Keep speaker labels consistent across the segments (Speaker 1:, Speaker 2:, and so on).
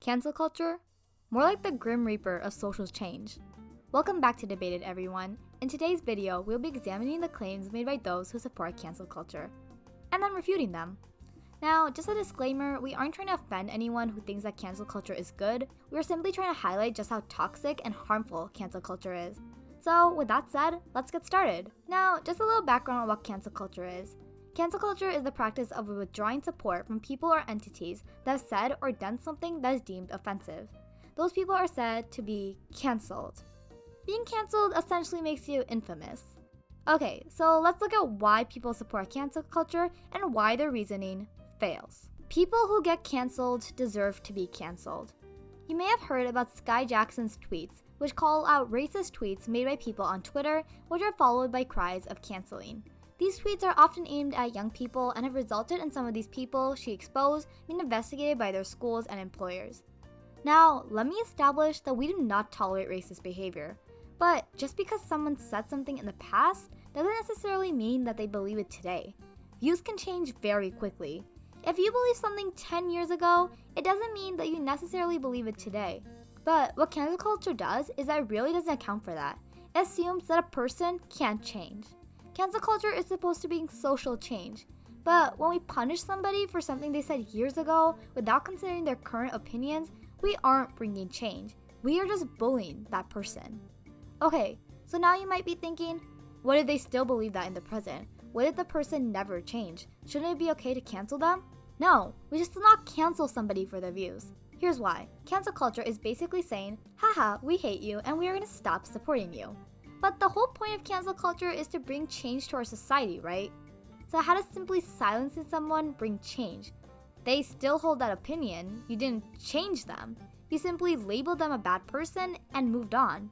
Speaker 1: Cancel culture? More like the grim reaper of social change. Welcome back to Debated, everyone. In today's video, we'll be examining the claims made by those who support cancel culture, and then refuting them. Now, just a disclaimer, we aren't trying to offend anyone who thinks that cancel culture is good. We're simply trying to highlight just how toxic and harmful cancel culture is. So, with that said, let's get started. Now, just a little background on what cancel culture is. Cancel culture is the practice of withdrawing support from people or entities that have said or done something that is deemed offensive. Those people are said to be cancelled. Being cancelled essentially makes you infamous. Okay, so let's look at why people support cancel culture and why their reasoning fails. People who get cancelled deserve to be cancelled. You may have heard about Sky Jackson's tweets, which call out racist tweets made by people on Twitter, which are followed by cries of canceling. These tweets are often aimed at young people and have resulted in some of these people she exposed being investigated by their schools and employers. Now, let me establish that we do not tolerate racist behavior. But just because someone said something in the past doesn't necessarily mean that they believe it today. Views can change very quickly. If you believe something 10 years ago, it doesn't mean that you necessarily believe it today. But what cancel culture does is that it really doesn't account for that. It assumes that a person can't change. Cancel culture is supposed to be social change. But when we punish somebody for something they said years ago without considering their current opinions, we aren't bringing change. We are just bullying that person. Okay, so now you might be thinking, what if they still believe that in the present? What if the person never changed? Shouldn't it be okay to cancel them? No, we just do not cancel somebody for their views. Here's why. Cancel culture is basically saying, haha, we hate you and we are going to stop supporting you. But the whole point of cancel culture is to bring change to our society, right? So how does simply silencing someone bring change? They still hold that opinion, you didn't change them. You simply labeled them a bad person and moved on.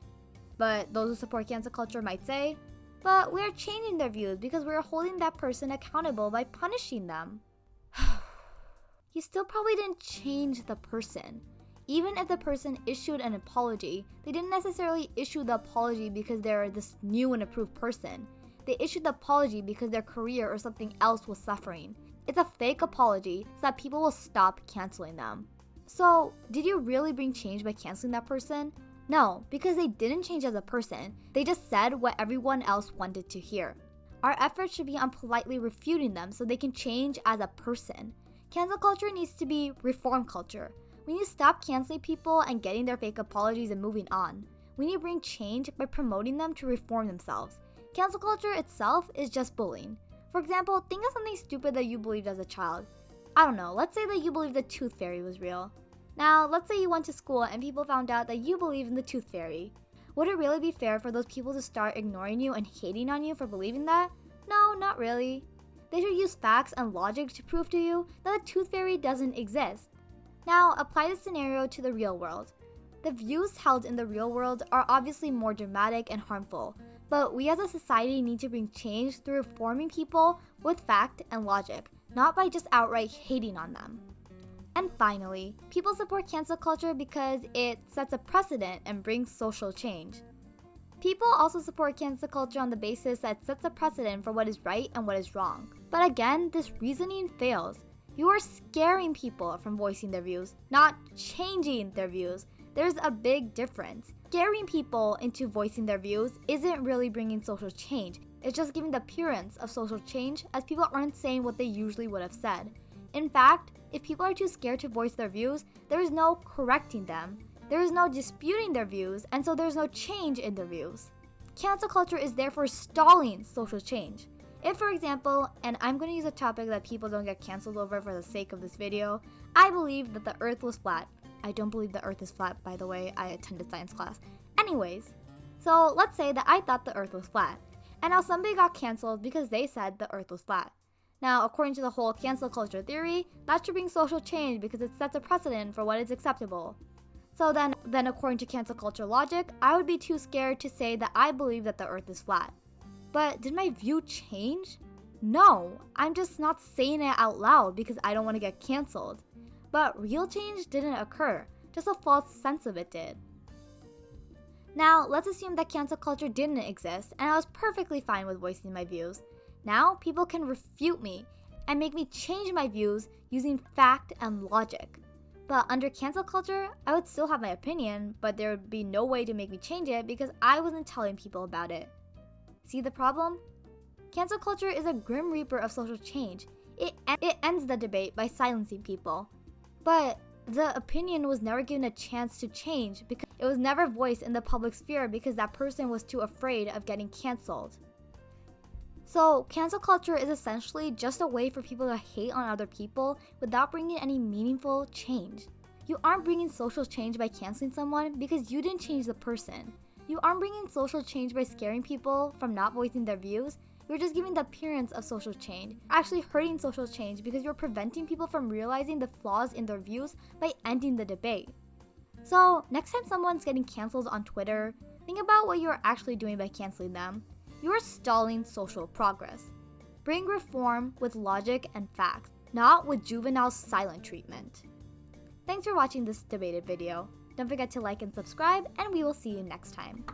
Speaker 1: But those who support cancel culture might say, but we are changing their views because we are holding that person accountable by punishing them. You still probably didn't change the person. Even if the person issued an apology, they didn't necessarily issue the apology because they're this new and approved person. They issued the apology because their career or something else was suffering. It's a fake apology so that people will stop canceling them. So, did you really bring change by canceling that person? No, because they didn't change as a person. They just said what everyone else wanted to hear. Our efforts should be on politely refuting them so they can change as a person. Cancel culture needs to be reform culture. We need to stop canceling people and getting their fake apologies and moving on. We need to bring change by promoting them to reform themselves. Cancel culture itself is just bullying. For example, think of something stupid that you believed as a child. I don't know, let's say that you believed the tooth fairy was real. Now, let's say you went to school and people found out that you believe in the tooth fairy. Would it really be fair for those people to start ignoring you and hating on you for believing that? No, not really. They should use facts and logic to prove to you that the tooth fairy doesn't exist. Now, apply this scenario to the real world. The views held in the real world are obviously more dramatic and harmful, but we as a society need to bring change through reforming people with fact and logic, not by just outright hating on them. And finally, people support cancel culture because it sets a precedent and brings social change. People also support cancel culture on the basis that it sets a precedent for what is right and what is wrong. But again, this reasoning fails. You are scaring people from voicing their views, not changing their views. There's a big difference. Scaring people into voicing their views isn't really bringing social change. It's just giving the appearance of social change as people aren't saying what they usually would have said. In fact, if people are too scared to voice their views, there is no correcting them. There is no disputing their views, and so there's no change in their views. Cancel culture is therefore stalling social change. If, for example, and I'm going to use a topic that people don't get canceled over for the sake of this video, I believe that the earth was flat. I don't believe the earth is flat, by the way, I attended science class. Anyways, so let's say that I thought the earth was flat, and now somebody got canceled because they said the earth was flat. Now, according to the whole cancel culture theory, that should bring social change because it sets a precedent for what is acceptable. So then according to cancel culture logic, I would be too scared to say that I believe that the earth is flat. But did my view change? No, I'm just not saying it out loud because I don't want to get canceled. But real change didn't occur, just a false sense of it did. Now, let's assume that cancel culture didn't exist and I was perfectly fine with voicing my views. Now, people can refute me and make me change my views using fact and logic. But under cancel culture, I would still have my opinion, but there would be no way to make me change it because I wasn't telling people about it. See the problem? Cancel culture is a grim reaper of social change. It ends the debate by silencing people. But the opinion was never given a chance to change because it was never voiced in the public sphere because that person was too afraid of getting canceled. So, cancel culture is essentially just a way for people to hate on other people without bringing any meaningful change. You aren't bringing social change by canceling someone because you didn't change the person. You aren't bringing social change by scaring people from not voicing their views. You're just giving the appearance of social change, actually hurting social change because you're preventing people from realizing the flaws in their views by ending the debate. So, next time someone's getting canceled on Twitter, think about what you're actually doing by canceling them. You're stalling social progress. Bring reform with logic and facts, not with juvenile silent treatment. Thanks for watching this debated video. Don't forget to like and subscribe, and we will see you next time.